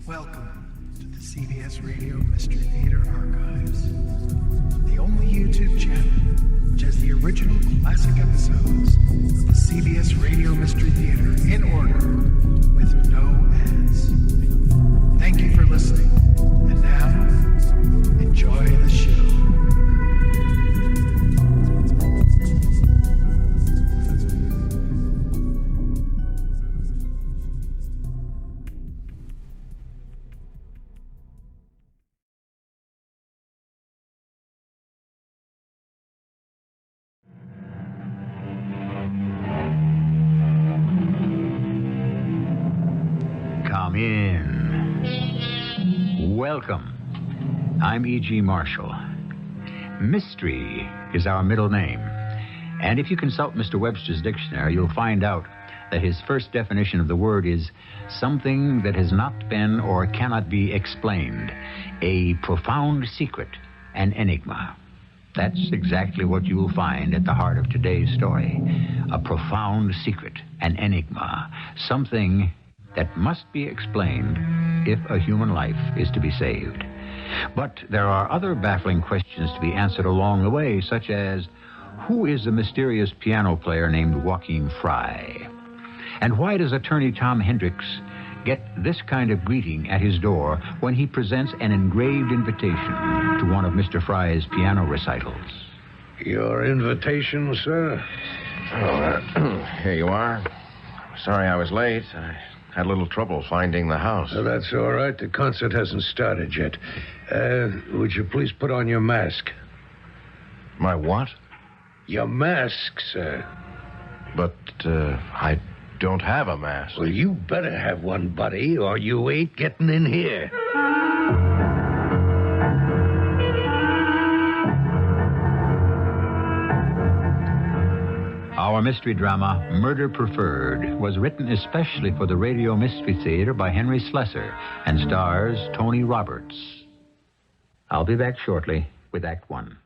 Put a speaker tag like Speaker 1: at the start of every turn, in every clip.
Speaker 1: Welcome to the CBS Radio Mystery Theater Archives, the only YouTube channel which has the original classic episodes of the CBS Radio Mystery Theater in order with no ads. Thank you for listening, and now, enjoy the show.
Speaker 2: Come in. Welcome. I'm E.G. Marshall. Mystery is our middle name. And if you consult Mr. Webster's dictionary, you'll find out that his first definition of the word is something that has not been or cannot be explained. A profound secret, an enigma. That's exactly what you will find at the heart of today's story. A profound secret, an enigma. Something that must be explained if a human life is to be saved. But there are other baffling questions to be answered along the way, such as, who is the mysterious piano player named Joaquin Fry? And why does attorney Tom Hendricks get this kind of greeting at his door when he presents an engraved invitation to one of Mr. Fry's piano recitals?
Speaker 3: Your invitation, sir?
Speaker 4: Here you are. Sorry I was late. I had a little trouble finding the house.
Speaker 3: Oh, that's all right. The concert hasn't started yet. Would you please put on your mask?
Speaker 4: My what?
Speaker 3: Your mask, sir.
Speaker 4: But, I don't have a mask.
Speaker 3: Well, you better have one, buddy, or you ain't getting in here.
Speaker 2: Our mystery drama, Murder Preferred, was written especially for the Radio Mystery Theater by Henry Slesar and stars Tony Roberts. I'll be back shortly with Act One.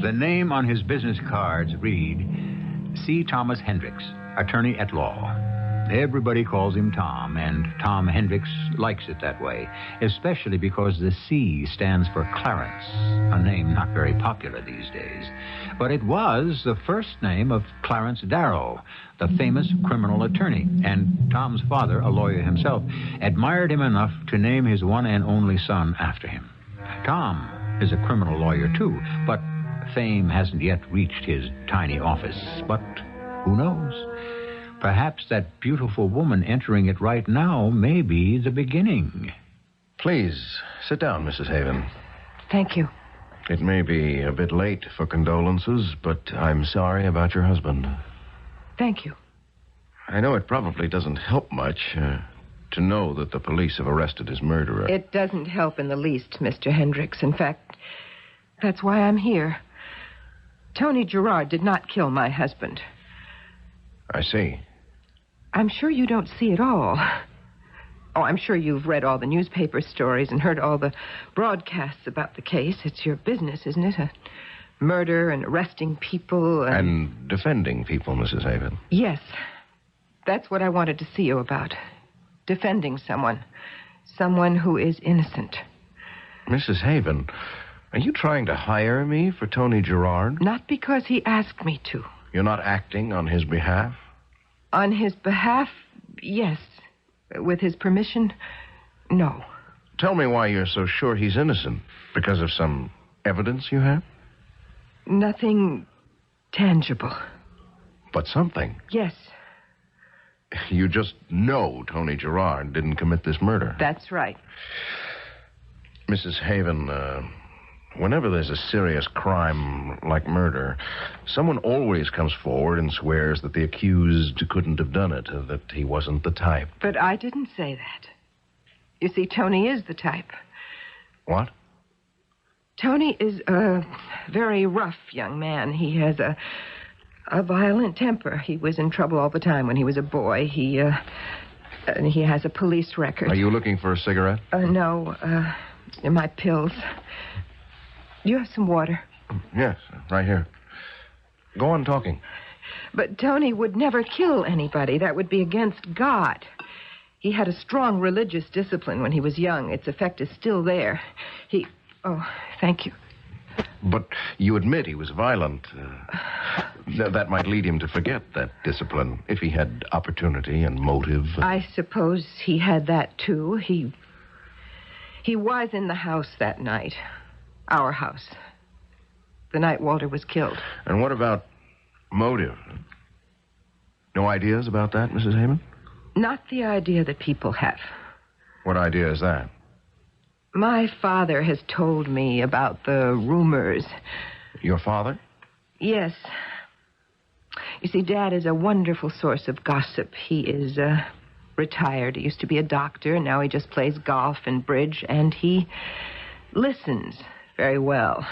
Speaker 2: The name on his business cards read C. Thomas Hendricks, attorney at law. Everybody calls him Tom, and Tom Hendricks likes it that way, especially because the C stands for Clarence, a name not very popular these days. But it was the first name of Clarence Darrow, the famous criminal attorney, and Tom's father, a lawyer himself, admired him enough to name his one and only son after him. Tom is a criminal lawyer, too, but fame hasn't yet reached his tiny office. But who knows? Perhaps that beautiful woman entering it right now may be the beginning.
Speaker 4: Please, sit down, Mrs. Haven.
Speaker 5: Thank you.
Speaker 4: It may be a bit late for condolences, but I'm sorry about your husband.
Speaker 5: Thank you.
Speaker 4: I know it probably doesn't help much to know that the police have arrested his murderer.
Speaker 5: It doesn't help in the least, Mr. Hendricks. In fact, that's why I'm here. Tony Gerard did not kill my husband.
Speaker 4: I see.
Speaker 5: I'm sure you don't see it all. Oh, I'm sure you've read all the newspaper stories and heard all the broadcasts about the case. It's your business, isn't it? Murder and arresting people
Speaker 4: and defending people, Mrs. Haven.
Speaker 5: Yes. That's what I wanted to see you about. Defending someone. Someone who is innocent.
Speaker 4: Mrs. Haven, are you trying to hire me for Tony Gerard?
Speaker 5: Not because he asked me to.
Speaker 4: You're not acting on his behalf?
Speaker 5: On his behalf, yes. With his permission, no.
Speaker 4: Tell me why you're so sure he's innocent. Because of some evidence you have?
Speaker 5: Nothing tangible.
Speaker 4: But something.
Speaker 5: Yes.
Speaker 4: You just know Tony Gerard didn't commit this murder.
Speaker 5: That's right.
Speaker 4: Mrs. Haven, whenever there's a serious crime like murder, someone always comes forward and swears that the accused couldn't have done it, that he wasn't the type.
Speaker 5: But I didn't say that. You see, Tony is the type.
Speaker 4: What?
Speaker 5: Tony is a very rough young man. He has a violent temper. He was in trouble all the time when he was a boy. He has a police record.
Speaker 4: Are you looking for a cigarette?
Speaker 5: No, my pills. Do you have some water?
Speaker 4: Yes, right here. Go on talking.
Speaker 5: But Tony would never kill anybody. That would be against God. He had a strong religious discipline when he was young. Its effect is still there. Oh, thank you.
Speaker 4: But you admit he was violent. That might lead him to forget that discipline if he had opportunity and motive.
Speaker 5: I suppose he had that, too. He was in the house that night. Our house. The night Walter was killed.
Speaker 4: And what about motive? No ideas about that, Mrs. Hammond?
Speaker 5: Not the idea that people have.
Speaker 4: What idea is that?
Speaker 5: My father has told me about the rumors.
Speaker 4: Your father?
Speaker 5: Yes. You see, Dad is a wonderful source of gossip. He is retired. He used to be a doctor, and now he just plays golf and bridge, and he listens very well.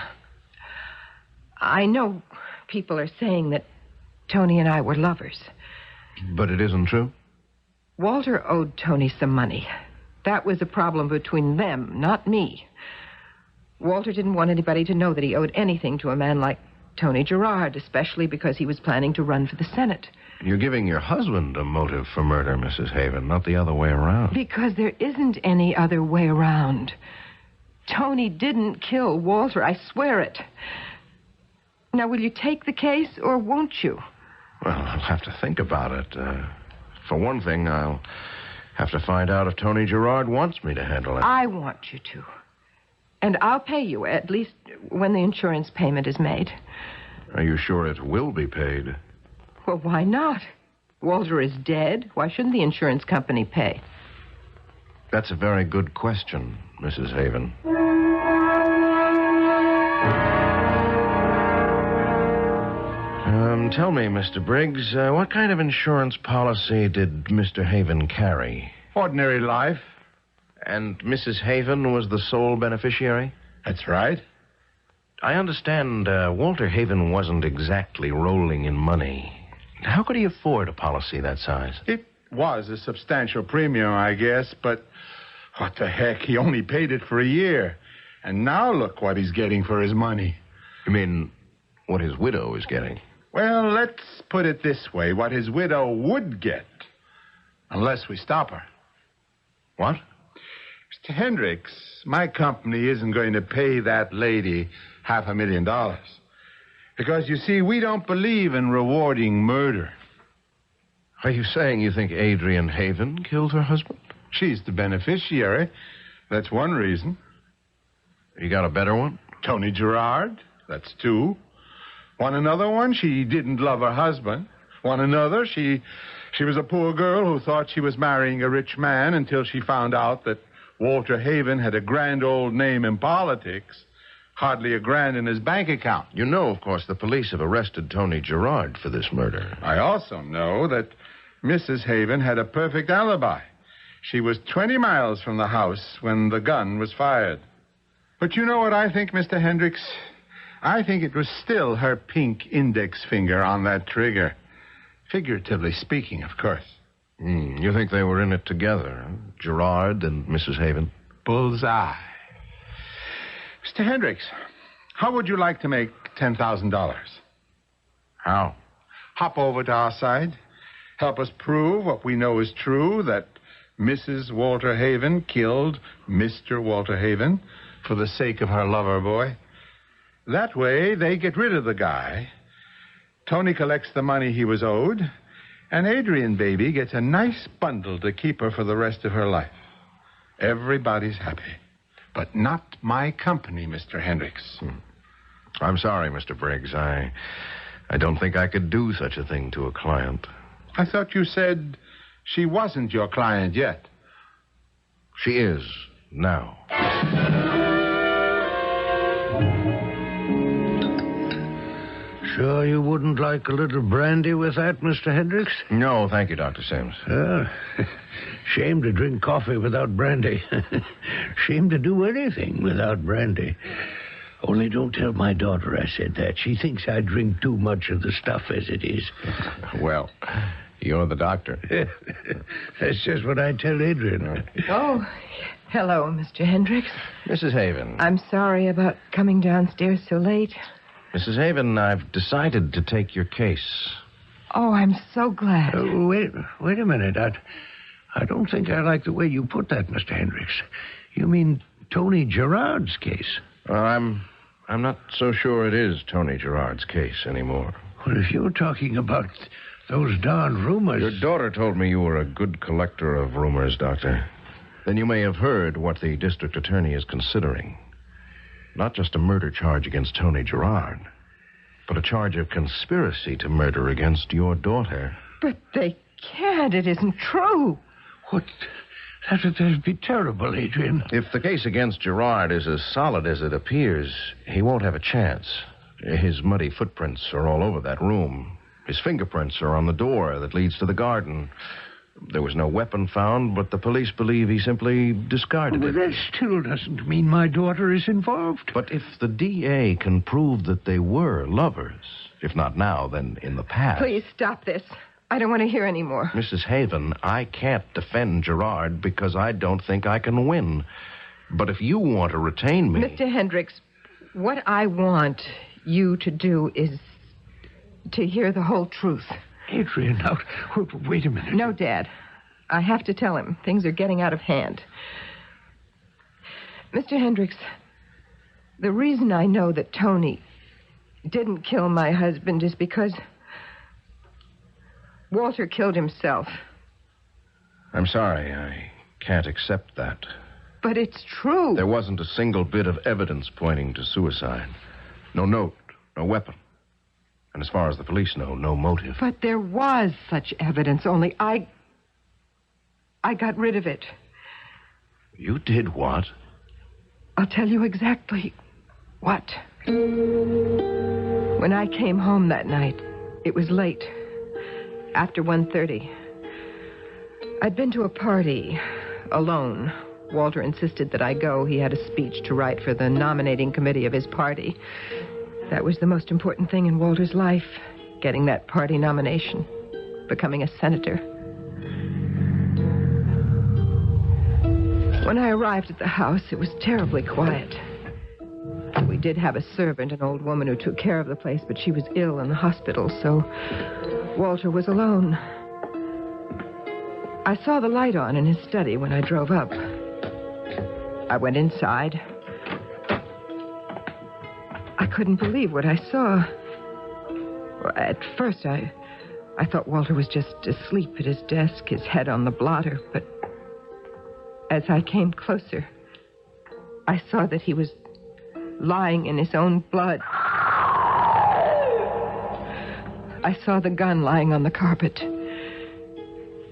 Speaker 5: I know people are saying that Tony and I were lovers.
Speaker 4: But it isn't true?
Speaker 5: Walter owed Tony some money. That was a problem between them, not me. Walter didn't want anybody to know that he owed anything to a man like Tony Gerard, especially because he was planning to run for the Senate.
Speaker 4: You're giving your husband a motive for murder, Mrs. Haven, not the other way around.
Speaker 5: Because there isn't any other way around. Tony didn't kill Walter, I swear it. Now, will you take the case, or won't you?
Speaker 4: Well, I'll have to think about it. For one thing, I'll have to find out if Tony Gerard wants me to handle it.
Speaker 5: I want you to. And I'll pay you, at least when the insurance payment is made.
Speaker 4: Are you sure it will be paid?
Speaker 5: Well, why not? Walter is dead. Why shouldn't the insurance company pay?
Speaker 4: That's a very good question, Mrs. Haven. Tell me, Mr. Briggs, what kind of insurance policy did Mr. Haven carry?
Speaker 6: Ordinary life.
Speaker 4: And Mrs. Haven was the sole beneficiary?
Speaker 6: That's right.
Speaker 4: I understand Walter Haven wasn't exactly rolling in money. How could he afford a policy that size?
Speaker 6: It was a substantial premium, I guess, but what the heck? He only paid it for a year. And now look what he's getting for his money.
Speaker 4: You mean what his widow is getting?
Speaker 6: Well, let's put it this way. What his widow would get, unless we stop her.
Speaker 4: What?
Speaker 6: Mr. Hendricks, my company isn't going to pay that lady $500,000. Because, you see, we don't believe in rewarding murder.
Speaker 4: Are you saying you think Adrian Haven killed her husband?
Speaker 6: She's the beneficiary. That's one reason.
Speaker 4: You got a better one?
Speaker 6: Tony Gerard. That's two. Want another one? She didn't love her husband. Want another? She was a poor girl who thought she was marrying a rich man until she found out that Walter Haven had a grand old name in politics, hardly a grand in his bank account.
Speaker 4: You know, of course, the police have arrested Tony Gerard for this murder.
Speaker 6: I also know that Mrs. Haven had a perfect alibi. She was 20 miles from the house when the gun was fired. But you know what I think, Mr. Hendricks? I think it was still her pink index finger on that trigger. Figuratively speaking, of course.
Speaker 4: You think they were in it together, huh? Gerard and Mrs. Haven?
Speaker 6: Bullseye. Mr. Hendricks, how would you like to make $10,000?
Speaker 4: How?
Speaker 6: Hop over to our side. Help us prove what we know is true, that Mrs. Walter Haven killed Mr. Walter Haven for the sake of her lover boy. That way, they get rid of the guy. Tony collects the money he was owed, and Adrian baby gets a nice bundle to keep her for the rest of her life. Everybody's happy. But not my company, Mr. Hendricks.
Speaker 4: I'm sorry, Mr. Briggs. I don't think I could do such a thing to a client.
Speaker 6: I thought you said she wasn't your client yet.
Speaker 4: She is now.
Speaker 3: Sure you wouldn't like a little brandy with that, Mr. Hendricks?
Speaker 4: No, thank you, Dr. Sims.
Speaker 3: Shame to drink coffee without brandy. Shame to do anything without brandy. Only don't tell my daughter I said that. She thinks I drink too much of the stuff as it is.
Speaker 4: Well, you're the doctor.
Speaker 3: That's just what I tell Adrian.
Speaker 5: Oh, hello, Mr. Hendricks.
Speaker 4: Mrs. Haven.
Speaker 5: I'm sorry about coming downstairs so late.
Speaker 4: Mrs. Haven, I've decided to take your case.
Speaker 5: Oh, I'm so glad.
Speaker 3: Wait a minute. I don't think I like the way you put that, Mr. Hendricks. You mean Tony Gerard's case?
Speaker 4: Well, I'm not so sure it is Tony Gerard's case anymore.
Speaker 3: Well, if you're talking about those darn rumors...
Speaker 4: Your daughter told me you were a good collector of rumors, Doctor. Then you may have heard what the district attorney is considering. Not just a murder charge against Tony Gerard, but a charge of conspiracy to murder against your daughter.
Speaker 5: But they can't. It isn't true.
Speaker 3: What? That'd be terrible, Adrian.
Speaker 4: If the case against Gerard is as solid as it appears, he won't have a chance. His muddy footprints are all over that room. His fingerprints are on the door that leads to the garden. There was no weapon found, but the police believe he simply discarded it.
Speaker 3: But that still doesn't mean my daughter is involved.
Speaker 4: But if the DA can prove that they were lovers, if not now, then in the past...
Speaker 5: Please stop this. I don't want to hear any more.
Speaker 4: Mrs. Haven, I can't defend Gerard because I don't think I can win. But if you want to retain me...
Speaker 5: Mr. Hendricks, what I want you to do is to hear the whole truth.
Speaker 3: Adrian, now, wait a minute.
Speaker 5: No, Dad. I have to tell him. Things are getting out of hand. Mr. Hendricks, the reason I know that Tony didn't kill my husband is because Walter killed himself.
Speaker 4: I'm sorry, I can't accept that.
Speaker 5: But it's true.
Speaker 4: There wasn't a single bit of evidence pointing to suicide. No note, no weapon. And as far as the police know, no motive.
Speaker 5: But there was such evidence, only I got rid of it.
Speaker 4: You did what?
Speaker 5: I'll tell you exactly what. When I came home that night, it was late, after 1:30. I'd been to a party alone. Walter insisted that I go. He had a speech to write for the nominating committee of his party. That was the most important thing in Walter's life, getting that party nomination, becoming a senator. When I arrived at the house, it was terribly quiet. We did have a servant, an old woman who took care of the place, but she was ill in the hospital, so Walter was alone. I saw the light on in his study when I drove up. I went inside. I couldn't believe what I saw. At first, I thought Walter was just asleep at his desk, his head on the blotter, but as I came closer, I saw that he was lying in his own blood. I saw the gun lying on the carpet.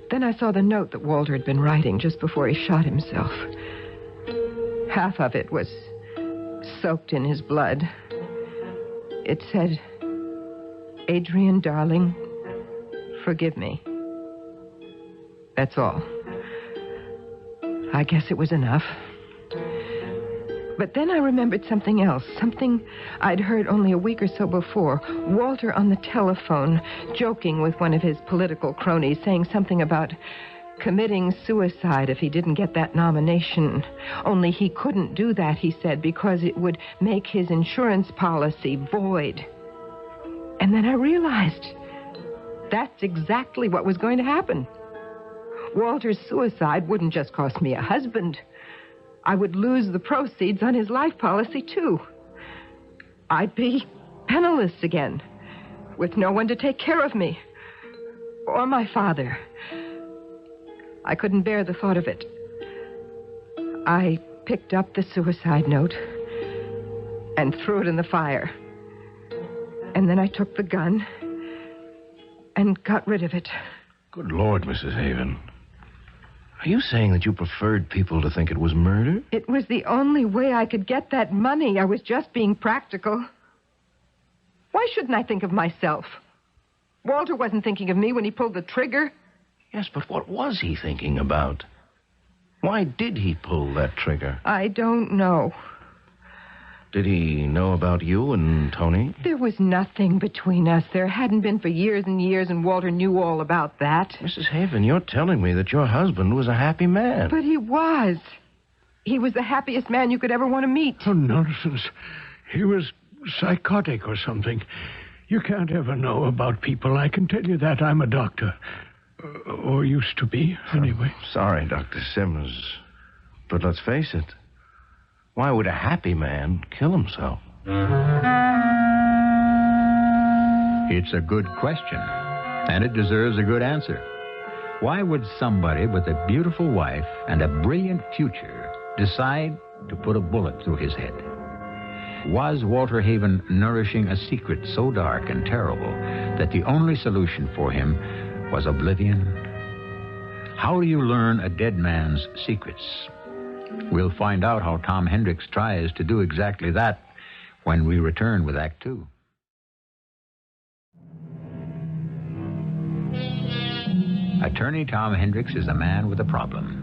Speaker 5: Then I saw the note that Walter had been writing just before he shot himself. Half of it was soaked in his blood. It said, "Adrian, darling, forgive me." That's all. I guess it was enough. But then I remembered something else, something I'd heard only a week or so before. Walter on the telephone, joking with one of his political cronies, saying something about committing suicide if he didn't get that nomination. Only he couldn't do that, he said, because it would make his insurance policy void. And then I realized that's exactly what was going to happen. Walter's suicide wouldn't just cost me a husband. I would lose the proceeds on his life policy, too. I'd be penniless again, with no one to take care of me, or my father. I couldn't bear the thought of it. I picked up the suicide note and threw it in the fire. And then I took the gun and got rid of it.
Speaker 4: Good Lord, Mrs. Haven. Are you saying that you preferred people to think it was murder?
Speaker 5: It was the only way I could get that money. I was just being practical. Why shouldn't I think of myself? Walter wasn't thinking of me when he pulled the trigger.
Speaker 4: Yes, but what was he thinking about? Why did he pull that trigger?
Speaker 5: I don't know.
Speaker 4: Did he know about you and Tony?
Speaker 5: There was nothing between us. There hadn't been for years and years, and Walter knew all about that.
Speaker 4: Mrs. Haven, you're telling me that your husband was a happy man.
Speaker 5: But he was. He was the happiest man you could ever want to meet.
Speaker 3: Oh, nonsense. He was psychotic or something. You can't ever know about people. I can tell you that. I'm a doctor. Or used to be, anyway.
Speaker 4: Sorry, Dr. Simmons. But let's face it. Why would a happy man kill himself?
Speaker 2: It's a good question, and it deserves a good answer. Why would somebody with a beautiful wife and a brilliant future decide to put a bullet through his head? Was Walter Haven nourishing a secret so dark and terrible that the only solution for him was oblivion? How do you learn a dead man's secrets? We'll find out how Tom Hendricks tries to do exactly that when we return with Act Two. Attorney Tom Hendricks is a man with a problem.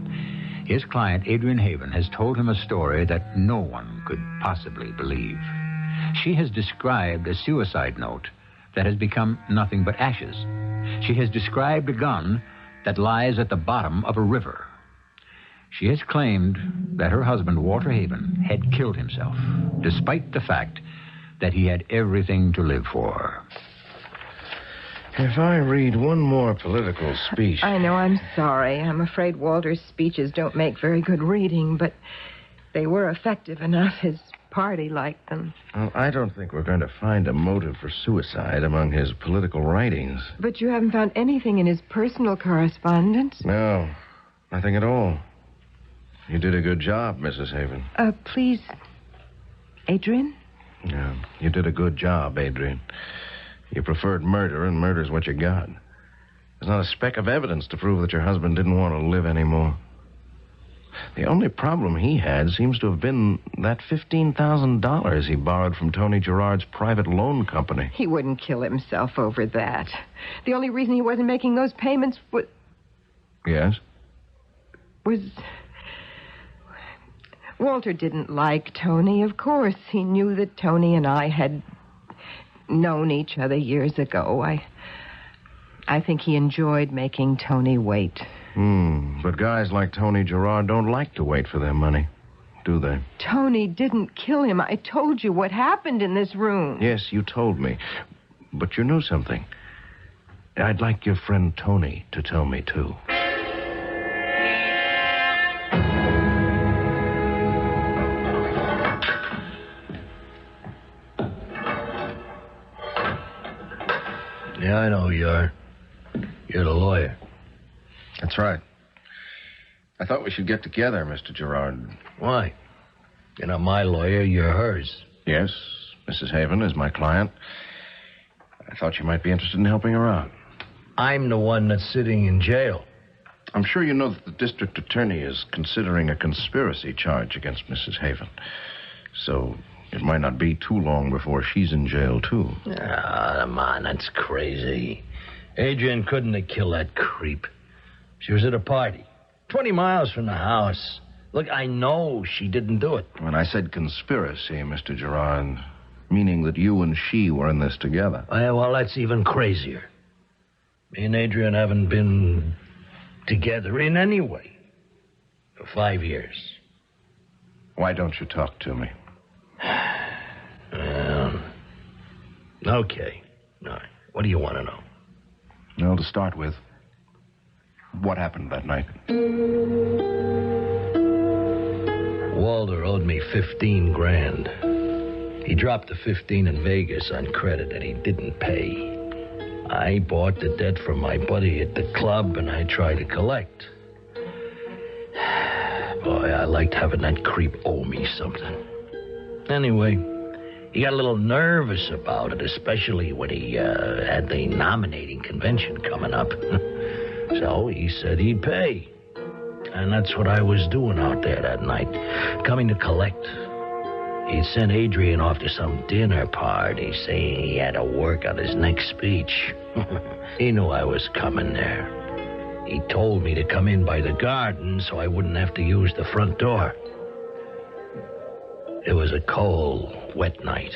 Speaker 2: His client, Adrian Haven, has told him a story that no one could possibly believe. She has described a suicide note that has become nothing but ashes. She has described a gun that lies at the bottom of a river. She has claimed that her husband, Walter Haven, had killed himself, despite the fact that he had everything to live for.
Speaker 4: If I read one more political speech...
Speaker 5: I know, I'm sorry. I'm afraid Walter's speeches don't make very good reading, but they were effective enough. His party liked them.
Speaker 4: Well, I don't think we're going to find a motive for suicide among his political writings.
Speaker 5: But you haven't found anything in his personal correspondence?
Speaker 4: No, nothing at all. You did a good job, Mrs. Haven.
Speaker 5: Please, Adrian?
Speaker 4: Yeah, you did a good job, Adrian. You preferred murder, and murder's what you got. There's not a speck of evidence to prove that your husband didn't want to live anymore. The only problem he had seems to have been that $15,000 he borrowed from Tony Gerard's private loan company.
Speaker 5: He wouldn't kill himself over that. The only reason he wasn't making those payments was...
Speaker 4: Yes?
Speaker 5: Walter didn't like Tony, of course. He knew that Tony and I had known each other years ago. I think he enjoyed making Tony wait.
Speaker 4: But guys like Tony Gerard don't like to wait for their money, do they?
Speaker 5: Tony didn't kill him. I told you what happened in this room.
Speaker 4: Yes, you told me. But you knew something. I'd like your friend Tony to tell me, too.
Speaker 3: Yeah, I know you are. You're the lawyer.
Speaker 4: That's right. I thought we should get together, Mr. Gerard.
Speaker 3: Why? You're not my lawyer, you're hers.
Speaker 4: Yes, Mrs. Haven is my client. I thought you might be interested in helping her out.
Speaker 3: I'm the one that's sitting in jail.
Speaker 4: I'm sure you know that the district attorney is considering a conspiracy charge against Mrs. Haven. So it might not be too long before she's in jail, too.
Speaker 3: Ah, come on, that's crazy. Adrian couldn't have killed that creep. She was at a party, 20 miles from the house. Look, I know she didn't do it.
Speaker 4: When I said conspiracy, Mr. Gerard, meaning that you and she were in this together.
Speaker 3: Well, that's even crazier. Me and Adrian haven't been together in any way for 5 years.
Speaker 4: Why don't you talk to me?
Speaker 3: Okay. All right. What do you want to know?
Speaker 4: Well, to start with, what happened that night?
Speaker 3: Walter owed me $15,000. He dropped the 15 in Vegas on credit, and he didn't pay. I bought the debt from my buddy at the club, and I tried to collect. Boy, I liked having that creep owe me something. Anyway, he got a little nervous about it, especially when he had the nominating convention coming up. So he said he'd pay. And that's what I was doing out there that night, coming to collect. He'd sent Adrian off to some dinner party, saying he had to work on his next speech. He knew I was coming there. He told me to come in by the garden so I wouldn't have to use the front door. It was a cold, wet night,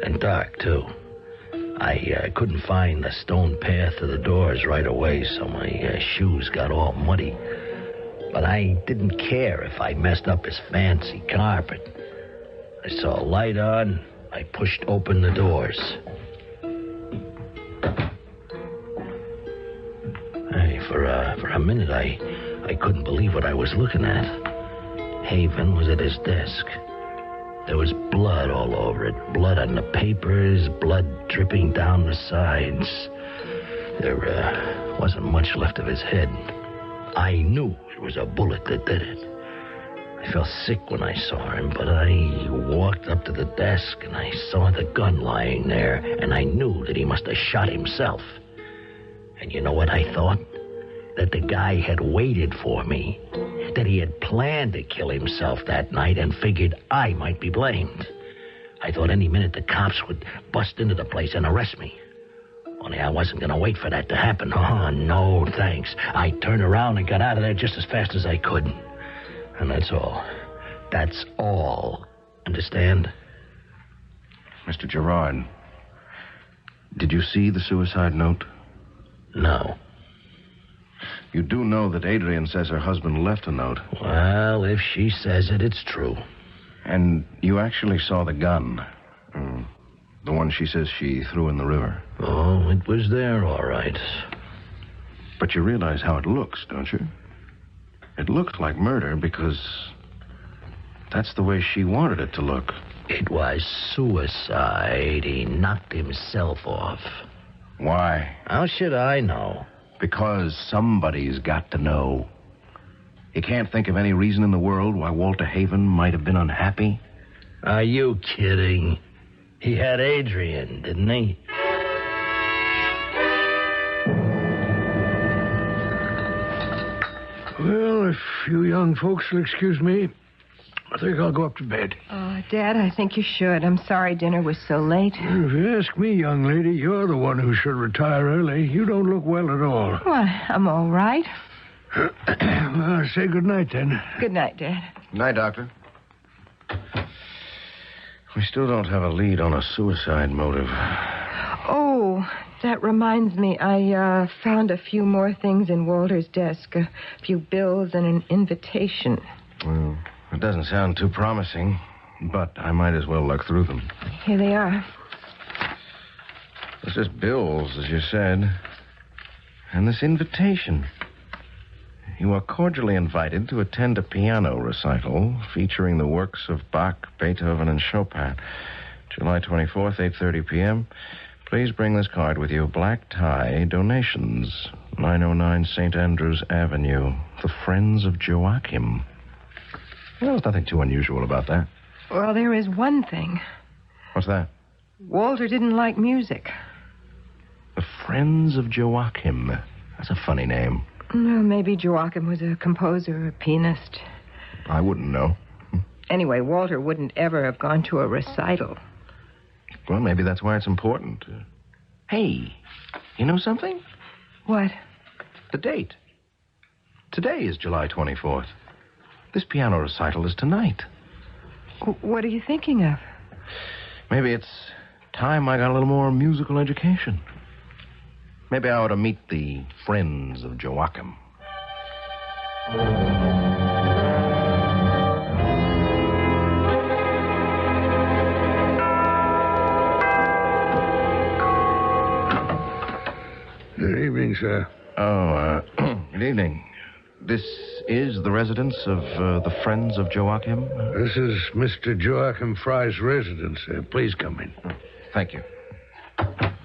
Speaker 3: and dark, too. I couldn't find the stone path to the doors right away, so my shoes got all muddy. But I didn't care if I messed up his fancy carpet. I saw a light on. I pushed open the doors. For a minute, I couldn't believe what I was looking at. Haven was at his desk. There was blood all over it. Blood on the papers, blood dripping down the sides. There wasn't much left of his head. I knew it was a bullet that did it. I felt sick when I saw him, but I walked up to the desk and I saw the gun lying there, and I knew that he must have shot himself. And you know what I thought? That the guy had waited for me. That he had planned to kill himself that night and figured I might be blamed. I thought any minute the cops would bust into the place and arrest me. Only I wasn't going to wait for that to happen. Oh, no, thanks. I turned around and got out of there just as fast as I could. And that's all. That's all. Understand?
Speaker 4: Mr. Gerard, did you see the suicide note?
Speaker 3: No.
Speaker 4: You do know that Adrian says her husband left a note.
Speaker 3: Well, if she says it, it's true.
Speaker 4: And you actually saw the gun. The one she says she threw in the river.
Speaker 3: Oh, it was there, all right.
Speaker 4: But you realize how it looks, don't you? It looked like murder because that's the way she wanted it to look.
Speaker 3: It was suicide. He knocked himself off.
Speaker 4: Why?
Speaker 3: How should I know?
Speaker 4: Because somebody's got to know. You can't think of any reason in the world why Walter Haven might have been unhappy?
Speaker 3: Are you kidding? He had Adrian, didn't he?
Speaker 7: Well, if you young folks will excuse me, I think I'll go up to bed.
Speaker 5: Oh, Dad, I think you should. I'm sorry dinner was so late.
Speaker 7: If you ask me, young lady, you're the one who should retire early. You don't look well at all.
Speaker 5: Well, I'm all right.
Speaker 7: Well, say good night, then.
Speaker 5: Good night, Dad.
Speaker 4: Night, Doctor. We still don't have a lead on a suicide motive.
Speaker 5: Oh, that reminds me. I found a few more things in Walter's desk. A few bills and an invitation.
Speaker 4: Well, it doesn't sound too promising, but I might as well look through them.
Speaker 5: Here they are.
Speaker 4: It's just bills, as you said. And this invitation. You are cordially invited to attend a piano recital featuring the works of Bach, Beethoven, and Chopin. July 24th, 8:30 p.m. Please bring this card with you. Black tie, donations, 909 St. Andrews Avenue. The Friends of Joachim. Well, there's nothing too unusual about that.
Speaker 5: Well, there is one thing.
Speaker 4: What's that?
Speaker 5: Walter didn't like music.
Speaker 4: The Friends of Joachim. That's a funny name.
Speaker 5: Well, maybe Joachim was a composer, a pianist.
Speaker 4: I wouldn't know.
Speaker 5: Anyway, Walter wouldn't ever have gone to a recital.
Speaker 4: Well, maybe that's why it's important. Hey, you know something?
Speaker 5: What?
Speaker 4: The date. Today is July 24th. This piano recital is tonight.
Speaker 5: What are you thinking of?
Speaker 4: Maybe it's time I got a little more musical education. Maybe I ought to meet the Friends of Joachim.
Speaker 7: Good evening, sir.
Speaker 4: Oh, good evening. This is the residence of the Friends of Joachim?
Speaker 7: This is Mr. Joachim Fry's residence, sir. Please come in.
Speaker 4: Thank you.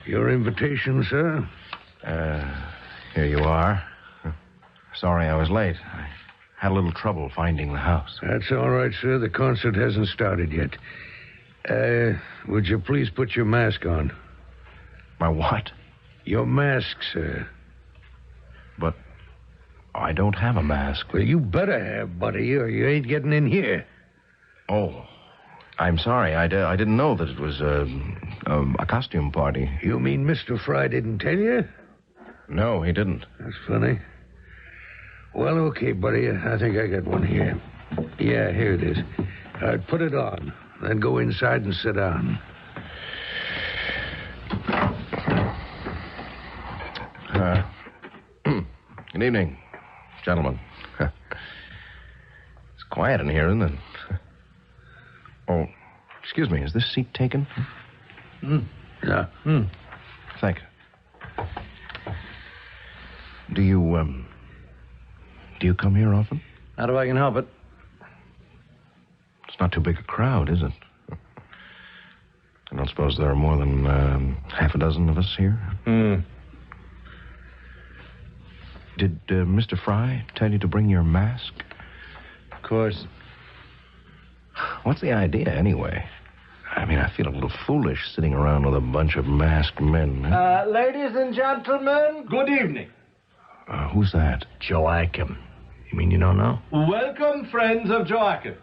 Speaker 7: Your invitation, sir?
Speaker 4: Here you are. Sorry I was late. I had a little trouble finding the house.
Speaker 7: That's all right, sir. The concert hasn't started yet. Would you please put your mask on?
Speaker 4: My what?
Speaker 7: Your mask, sir.
Speaker 4: But I don't have a mask.
Speaker 7: Well, you better have, buddy, or you ain't getting in here.
Speaker 4: Oh, I'm sorry. I didn't know that it was a costume party.
Speaker 7: You mean Mr. Fry didn't tell you?
Speaker 4: No, he didn't.
Speaker 7: That's funny. Well, okay, buddy. I think I got one here. Yeah, here it is. Put it on. Then go inside and sit down.
Speaker 4: Good evening, gentlemen. It's quiet in here, isn't it? Oh, excuse me. Is this seat taken?
Speaker 7: Yeah.
Speaker 4: Thank you. Do Do you come here often?
Speaker 8: Not if I can help it.
Speaker 4: It's not too big a crowd, is it? I don't suppose there are more than half a dozen of us here? Did Mr. Fry tell you to bring your mask?
Speaker 8: Of course.
Speaker 4: What's the idea, anyway? I mean, I feel a little foolish sitting around with a bunch of masked men.
Speaker 8: Ladies and gentlemen, good evening.
Speaker 4: Who's that?
Speaker 3: Joachim. You mean you don't know?
Speaker 8: Welcome, friends of Joachim.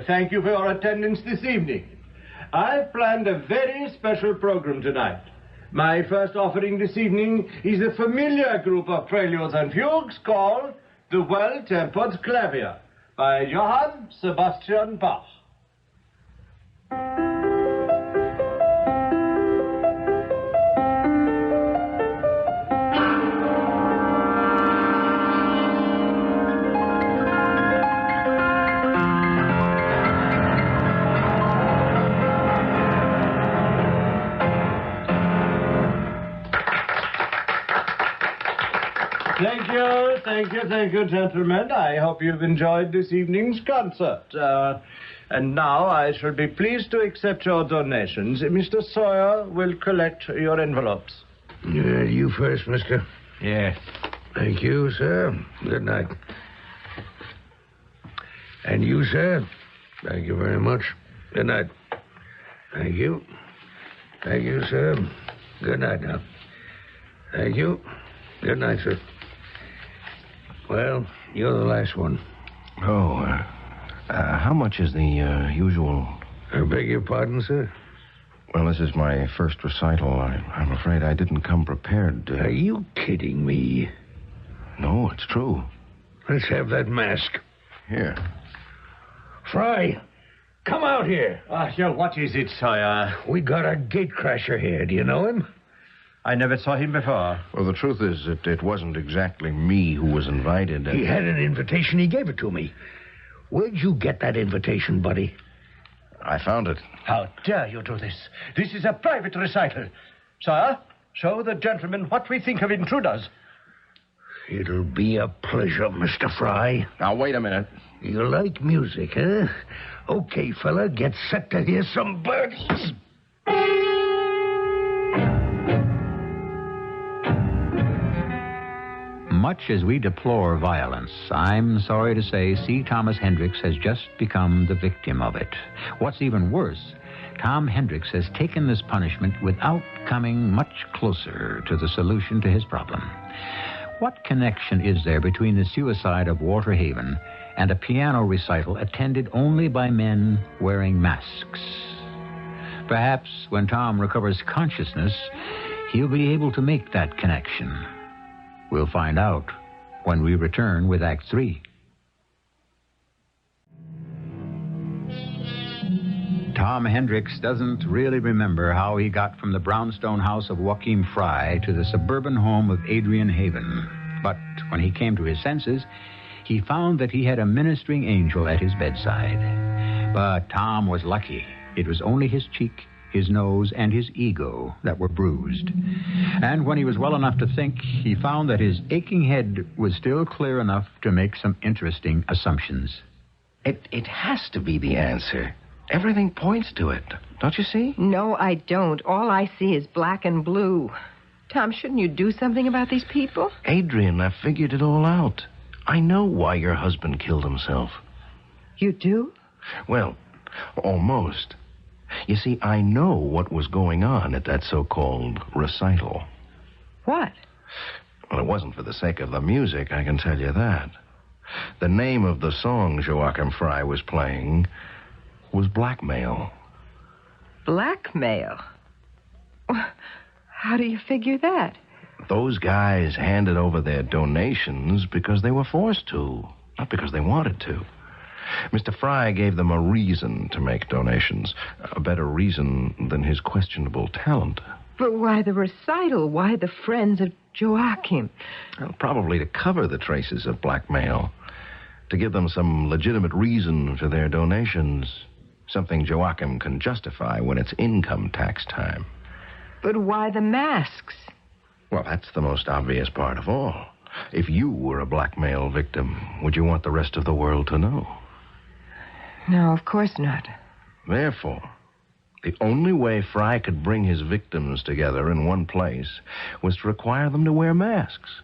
Speaker 8: Thank you for your attendance this evening. I've planned a very special program tonight. My first offering this evening is a familiar group of preludes and fugues called The Well-Tempered Clavier by Johann Sebastian Bach. Thank you, gentlemen. I hope you've enjoyed this evening's concert. And now I shall be pleased to accept your donations. Mr. Sawyer will collect your envelopes.
Speaker 3: You first, mister.
Speaker 8: Yes.
Speaker 3: Thank you, sir. Good night. And you, sir? Thank you very much. Good night. Thank you. Thank you, sir. Good night now. Thank you. Good night, sir. Well, you're the last one.
Speaker 4: Oh, how much is the usual...
Speaker 3: I beg your pardon, sir?
Speaker 4: Well, this is my first recital. I'm afraid I didn't come prepared.
Speaker 3: Are you kidding me?
Speaker 4: No, it's true.
Speaker 3: Let's have that mask.
Speaker 4: Here.
Speaker 3: Fry, come out here.
Speaker 8: What is it, Sawyer?
Speaker 3: We got a gatecrasher here. Do you know him?
Speaker 8: I never saw him before.
Speaker 4: Well, the truth is that it wasn't exactly me who was invited.
Speaker 3: He had an invitation. He gave it to me. Where'd you get that invitation, buddy?
Speaker 4: I found it.
Speaker 8: How dare you do this? This is a private recital. Sire, show the gentleman what we think of intruders.
Speaker 3: It'll be a pleasure, Mr. Fry.
Speaker 4: Now, wait a minute.
Speaker 3: You like music, huh? Okay, fella, get set to hear some birdies.
Speaker 2: Much as we deplore violence, I'm sorry to say C. Thomas Hendricks has just become the victim of it. What's even worse, Tom Hendricks has taken this punishment without coming much closer to the solution to his problem. What connection is there between the suicide of Walter Haven and a piano recital attended only by men wearing masks? Perhaps when Tom recovers consciousness, he'll be able to make that connection. We'll find out when we return with Act 3. Tom Hendricks doesn't really remember how he got from the brownstone house of Joachim Fry to the suburban home of Adrian Haven. But when he came to his senses, he found that he had a ministering angel at his bedside. But Tom was lucky. It was only his cheek, his nose, and his ego that were bruised. And when he was well enough to think, he found that his aching head was still clear enough to make some interesting assumptions.
Speaker 4: It has to be the answer. Everything points to it. Don't you see?
Speaker 5: No, I don't. All I see is black and blue. Tom, shouldn't you do something about these people?
Speaker 4: Adrian, I figured it all out. I know why your husband killed himself.
Speaker 5: You do?
Speaker 4: Well, almost. You see, I know what was going on at that so-called recital.
Speaker 5: What?
Speaker 4: Well, it wasn't for the sake of the music, I can tell you that. The name of the song Joachim Fry was playing was Blackmail.
Speaker 5: Blackmail? How do you figure that?
Speaker 4: Those guys handed over their donations because they were forced to, not because they wanted to. Mr. Fry gave them a reason to make donations, a better reason than his questionable talent.
Speaker 5: But why the recital? Why the friends of Joachim?
Speaker 4: Well, probably to cover the traces of blackmail, to give them some legitimate reason for their donations, something Joachim can justify when it's income tax time.
Speaker 5: But why the masks?
Speaker 4: Well, that's the most obvious part of all. If you were a blackmail victim, would you want the rest of the world to know?
Speaker 5: No, of course not.
Speaker 4: Therefore, the only way Fry could bring his victims together in one place was to require them to wear masks.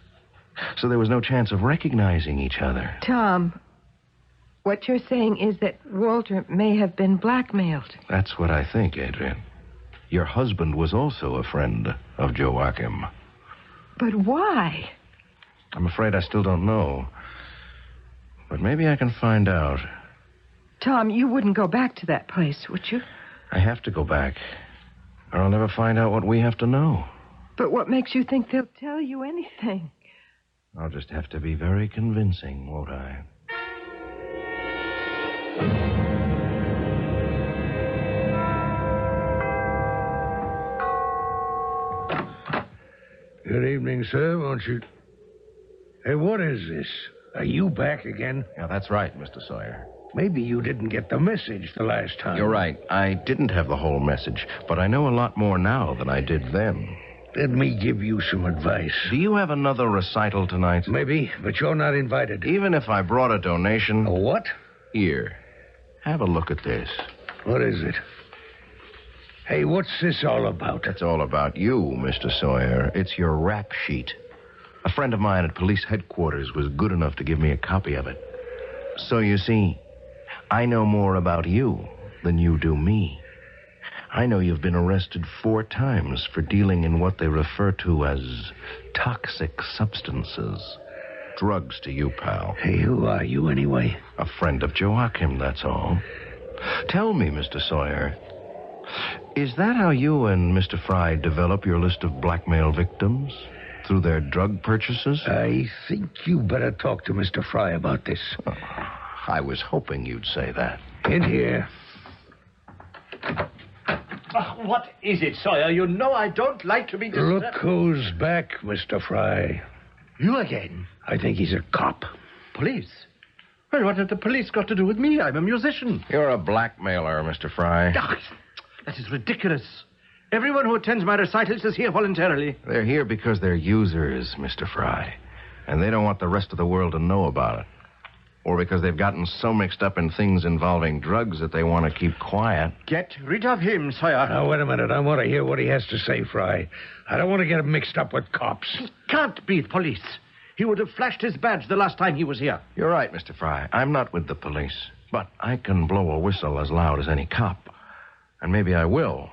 Speaker 4: So there was no chance of recognizing each other.
Speaker 5: Tom, what you're saying is that Walter may have been blackmailed.
Speaker 4: That's what I think, Adrian. Your husband was also a friend of Joachim.
Speaker 5: But why?
Speaker 4: I'm afraid I still don't know. But maybe I can find out.
Speaker 5: Tom, you wouldn't go back to that place, would you?
Speaker 4: I have to go back, or I'll never find out what we have to know.
Speaker 5: But what makes you think they'll tell you anything?
Speaker 4: I'll just have to be very convincing, won't I?
Speaker 7: Good evening, sir. Won't you... Hey, what is this? Are you back again?
Speaker 4: Yeah, that's right, Mr. Sawyer.
Speaker 7: Maybe you didn't get the message the last time.
Speaker 4: You're right. I didn't have the whole message, but I know a lot more now than I did then.
Speaker 7: Let me give you some advice.
Speaker 4: Do you have another recital tonight?
Speaker 7: Maybe, but you're not invited.
Speaker 4: Even if I brought a donation...
Speaker 7: A what?
Speaker 4: Here. Have a look at this.
Speaker 7: What is it? Hey, what's this all about?
Speaker 4: It's all about you, Mr. Sawyer. It's your rap sheet. A friend of mine at police headquarters was good enough to give me a copy of it. So you see, I know more about you than you do me. I know you've been arrested 4 times for dealing in what they refer to as toxic substances. Drugs to you, pal.
Speaker 7: Hey, who are you anyway?
Speaker 4: A friend of Joachim, that's all. Tell me, Mr. Sawyer, is that how you and Mr. Fry develop your list of blackmail victims? Through their drug purchases?
Speaker 7: I think you better talk to Mr. Fry about this.
Speaker 4: Oh, I was hoping you'd say that.
Speaker 7: In here.
Speaker 8: What is it, Sawyer? You know I don't like to be disturbed.
Speaker 7: Look who's back, Mr. Fry.
Speaker 8: You again?
Speaker 7: I think he's a cop.
Speaker 8: Police? Well, what have the police got to do with me? I'm a musician.
Speaker 4: You're a blackmailer, Mr. Fry.
Speaker 8: Ah, that is ridiculous. Everyone who attends my recitals is here voluntarily.
Speaker 4: They're here because they're users, Mr. Fry. And they don't want the rest of the world to know about it. Or because they've gotten so mixed up in things involving drugs that they want to keep quiet.
Speaker 8: Get rid of him, Sawyer.
Speaker 7: Now, wait a minute. I want to hear what he has to say, Fry. I don't want to get him mixed up with cops.
Speaker 8: He can't be the police. He would have flashed his badge the last time he was here.
Speaker 4: You're right, Mr. Fry. I'm not with the police. But I can blow a whistle as loud as any cop. And maybe I will,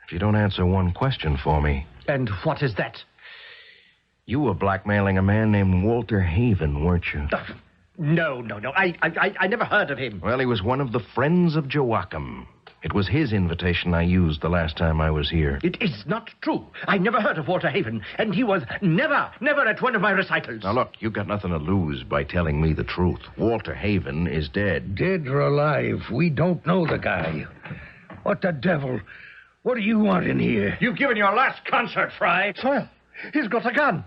Speaker 4: if you don't answer one question for me.
Speaker 8: And what is that?
Speaker 4: You were blackmailing a man named Walter Haven, weren't you?
Speaker 8: No. I never heard of him.
Speaker 4: Well, he was one of the friends of Joachim. It was his invitation I used the last time I was here.
Speaker 8: It is not true. I never heard of Walter Haven, and he was never at one of my recitals.
Speaker 4: Now, look, you've got nothing to lose by telling me the truth. Walter Haven is dead.
Speaker 7: Dead or alive, we don't know the guy. What the devil? What do you want in here?
Speaker 8: You've given your last concert, Fry. Sawyer, he's got a gun.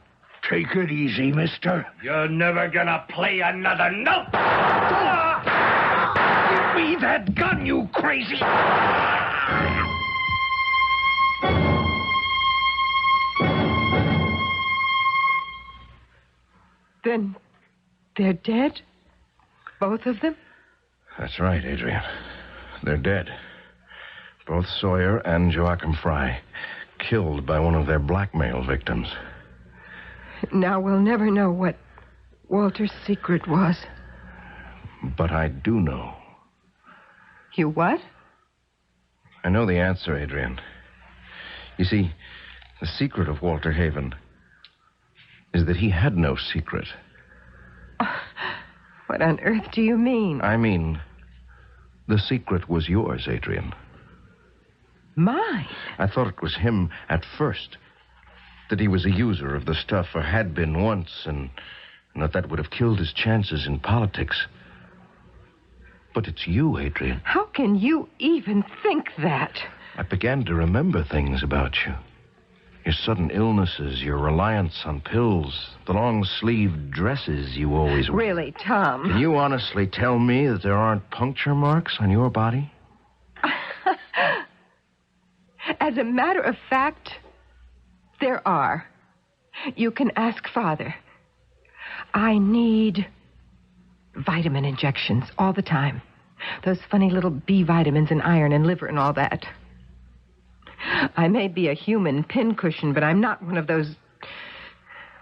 Speaker 7: Take it easy, mister.
Speaker 8: You're never gonna play another note.
Speaker 7: Give me that gun, you crazy...
Speaker 5: Then they're dead? Both of them?
Speaker 4: That's right, Adrian. They're dead. Both Sawyer and Joachim Fry. Killed by one of their blackmail victims.
Speaker 5: Now we'll never know what Walter's secret was.
Speaker 4: But I do know.
Speaker 5: You what?
Speaker 4: I know the answer, Adrian. You see, the secret of Walter Haven is that he had no secret.
Speaker 5: What on earth do you mean?
Speaker 4: I mean, the secret was yours, Adrian.
Speaker 5: Mine?
Speaker 4: I thought it was him at first. That he was a user of the stuff, or had been once, and that would have killed his chances in politics. But it's you, Adrian.
Speaker 5: How can you even think that?
Speaker 4: I began to remember things about you. Your sudden illnesses, your reliance on pills, the long-sleeved dresses you always wear.
Speaker 5: Really, Tom?
Speaker 4: Can you honestly tell me that there aren't puncture marks on your body?
Speaker 5: As a matter of fact, there are. You can ask Father. I need vitamin injections all the time. Those funny little B vitamins and iron and liver and all that. I may be a human pincushion, but I'm not one of those...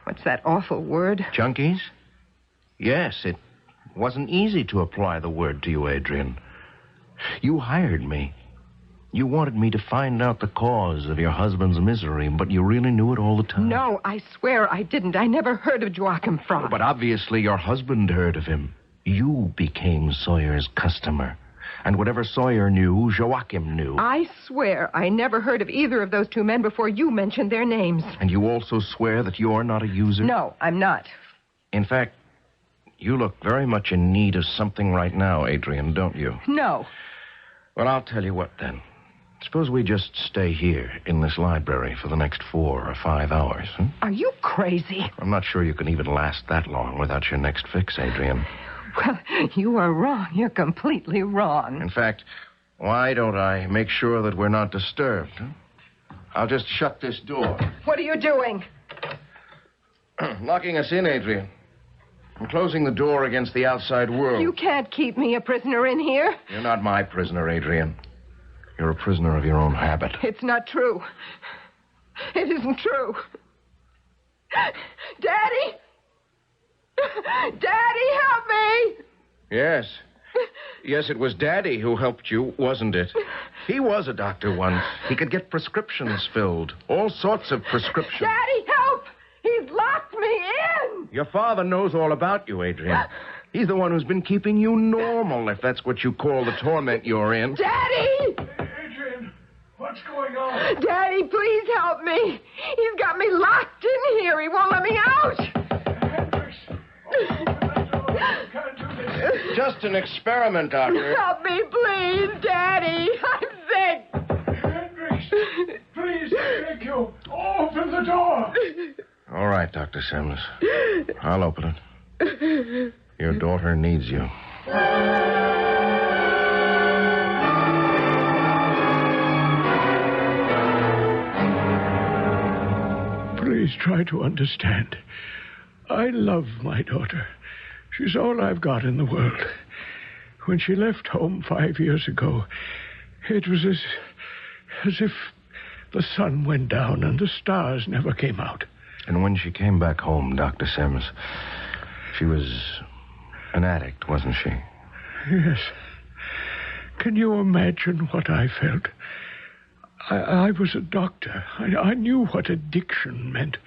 Speaker 5: What's that awful word?
Speaker 4: Junkies? Yes, it wasn't easy to apply the word to you, Adrian. You hired me. You wanted me to find out the cause of your husband's misery, but you really knew it all the time.
Speaker 5: No, I swear I didn't. I never heard of Joachim Fry.
Speaker 4: But obviously your husband heard of him. You became Sawyer's customer. And whatever Sawyer knew, Joachim knew.
Speaker 5: I swear I never heard of either of those two men before you mentioned their names.
Speaker 4: And you also swear that you're not a user?
Speaker 5: No, I'm not.
Speaker 4: In fact, you look very much in need of something right now, Adrian, don't you?
Speaker 5: No.
Speaker 4: Well, I'll tell you what, then. Suppose we just stay here in this library for the next 4 or 5 hours.
Speaker 5: Are you crazy?
Speaker 4: I'm not sure you can even last that long without your next fix, Adrian.
Speaker 5: Well, you are wrong. You're completely wrong.
Speaker 4: In fact, why don't I make sure that we're not disturbed? I'll just shut this door.
Speaker 5: What are you doing?
Speaker 4: Locking us in, Adrian. I'm closing the door against the outside world.
Speaker 5: You can't keep me a prisoner in here.
Speaker 4: You're not my prisoner, Adrian. You're a prisoner of your own habit.
Speaker 5: It's not true. It isn't true. Daddy! Daddy, help me!
Speaker 4: Yes. Yes, it was Daddy who helped you, wasn't it? He was a doctor once. He could get prescriptions filled. All sorts of prescriptions.
Speaker 5: Daddy, help! He's locked me in!
Speaker 4: Your father knows all about you, Adrian. He's the one who's been keeping you normal, if that's what you call the torment you're in.
Speaker 5: Daddy!
Speaker 7: Adrian, what's going on?
Speaker 5: Daddy, please help me. He's got me locked in here. He won't let me out.
Speaker 4: Just an experiment, Doctor.
Speaker 5: Help me, please, Daddy. I'm sick.
Speaker 7: Hendricks, please, I beg you, open the door.
Speaker 4: All right, Dr. Sims. I'll open it. Your daughter needs you.
Speaker 7: Please try to understand. I love my daughter. She's all I've got in the world. When she left home 5 years ago, it was as if the sun went down and the stars never came out.
Speaker 4: And when she came back home, Dr. Sims, she was an addict, wasn't she?
Speaker 7: Yes. Can you imagine what I felt? I was a doctor. I knew what addiction meant,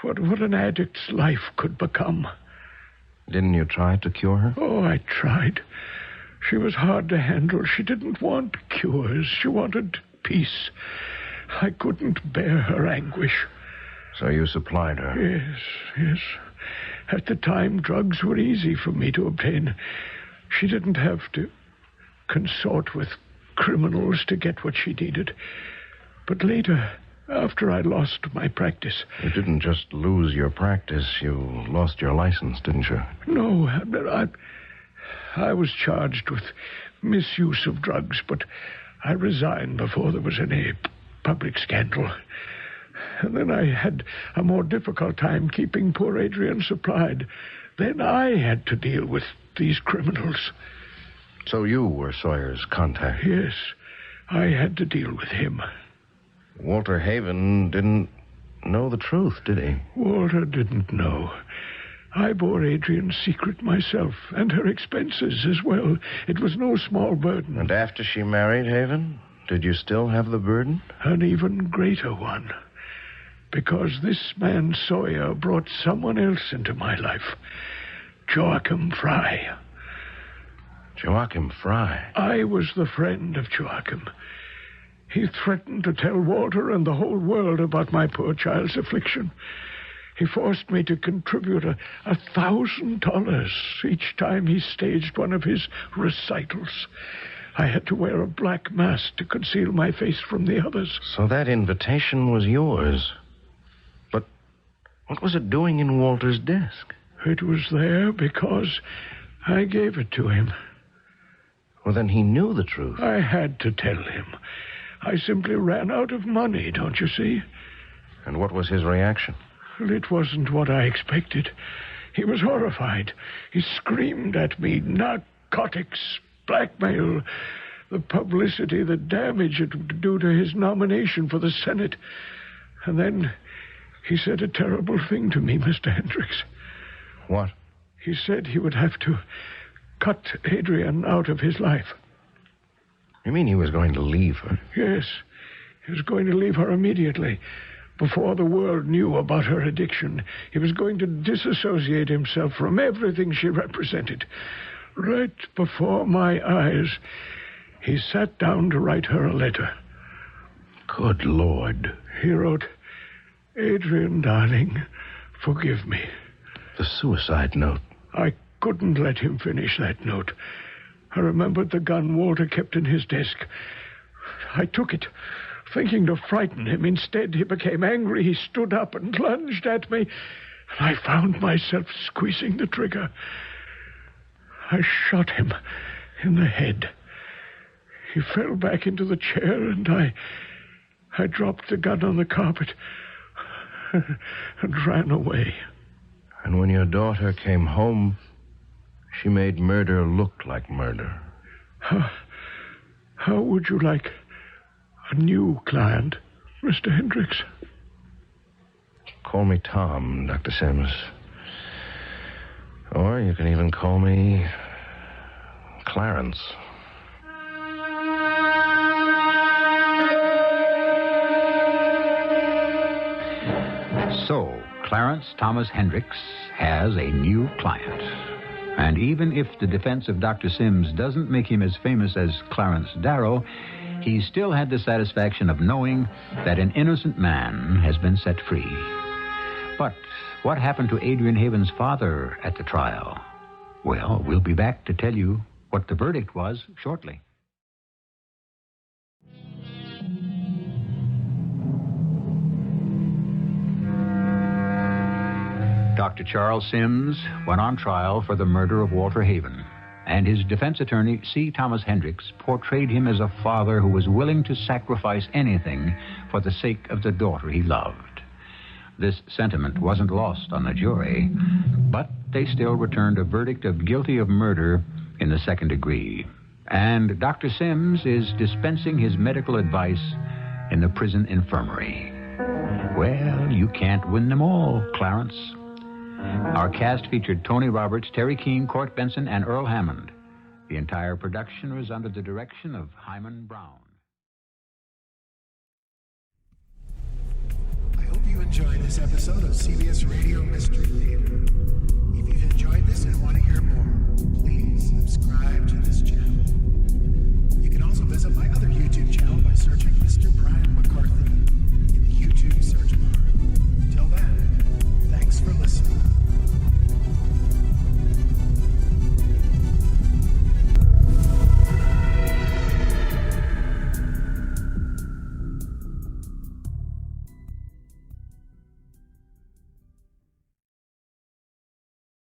Speaker 7: what an addict's life could become.
Speaker 4: Didn't you try to cure her?
Speaker 7: Oh, I tried. She was hard to handle. She didn't want cures. She wanted peace. I couldn't bear her anguish.
Speaker 4: So you supplied her?
Speaker 7: Yes. At the time, drugs were easy for me to obtain. She didn't have to consort with criminals to get what she needed. But later, after I lost my practice...
Speaker 4: You didn't just lose your practice. You lost your license, didn't you?
Speaker 7: No, I was charged with misuse of drugs, but I resigned before there was any public scandal. And then I had a more difficult time keeping poor Adrian supplied. Then I had to deal with these criminals.
Speaker 4: So you were Sawyer's contact?
Speaker 7: Yes, I had to deal with him.
Speaker 4: Walter Haven didn't know the truth, did he?
Speaker 7: Walter didn't know. I bore Adrian's secret myself, and her expenses as well. It was no small burden.
Speaker 4: And after she married Haven, did you still have the burden?
Speaker 7: An even greater one. Because this man Sawyer brought someone else into my life. Joachim Fry.
Speaker 4: Joachim Fry?
Speaker 7: I was the friend of Joachim. He threatened to tell Walter and the whole world about my poor child's affliction. He forced me to contribute $1,000 each time he staged one of his recitals. I had to wear a black mask to conceal my face from the others.
Speaker 4: So that invitation was yours. But what was it doing in Walter's desk?
Speaker 7: It was there because I gave it to him.
Speaker 4: Well, then he knew the truth.
Speaker 7: I had to tell him. I simply ran out of money, don't you see?
Speaker 4: And what was his reaction?
Speaker 7: Well, it wasn't what I expected. He was horrified. He screamed at me, narcotics, blackmail, the publicity, the damage it would do to his nomination for the Senate. And then he said a terrible thing to me, Mr. Hendricks.
Speaker 4: What?
Speaker 7: He said he would have to cut Adrian out of his life.
Speaker 4: You mean he was going to leave her?
Speaker 7: Yes. He was going to leave her immediately. Before the world knew about her addiction, he was going to disassociate himself from everything she represented. Right before my eyes, he sat down to write her a letter.
Speaker 3: Good Lord.
Speaker 7: He wrote, "Adrian, darling, forgive me."
Speaker 4: The suicide note.
Speaker 7: I couldn't let him finish that note. I remembered the gun Walter kept in his desk. I took it, thinking to frighten him. Instead, he became angry. He stood up and lunged at me. I found myself squeezing the trigger. I shot him in the head. He fell back into the chair, and I dropped the gun on the carpet and ran away.
Speaker 4: And when your daughter came home, she made murder look like murder.
Speaker 7: How would you like a new client, Mr. Hendricks?
Speaker 4: Call me Tom, Dr. Sims. Or you can even call me Clarence.
Speaker 2: So, Clarence Thomas Hendricks has a new client. And even if the defense of Dr. Sims doesn't make him as famous as Clarence Darrow, he still had the satisfaction of knowing that an innocent man has been set free. But what happened to Adrian Haven's father at the trial? Well, we'll be back to tell you what the verdict was shortly. Dr. Charles Sims went on trial for the murder of Walter Haven, and his defense attorney, C. Thomas Hendricks, portrayed him as a father who was willing to sacrifice anything for the sake of the daughter he loved. This sentiment wasn't lost on the jury, but they still returned a verdict of guilty of murder in the second degree. And Dr. Sims is dispensing his medical advice in the prison infirmary. Well, you can't win them all, Clarence. Our cast featured Tony Roberts, Teri Keane, Court Benson, and Earl Hammond. The entire production was under the direction of Hyman Brown.
Speaker 1: I hope you enjoyed this episode of CBS Radio Mystery Theater. If you've enjoyed this and want to hear more, please subscribe to this channel.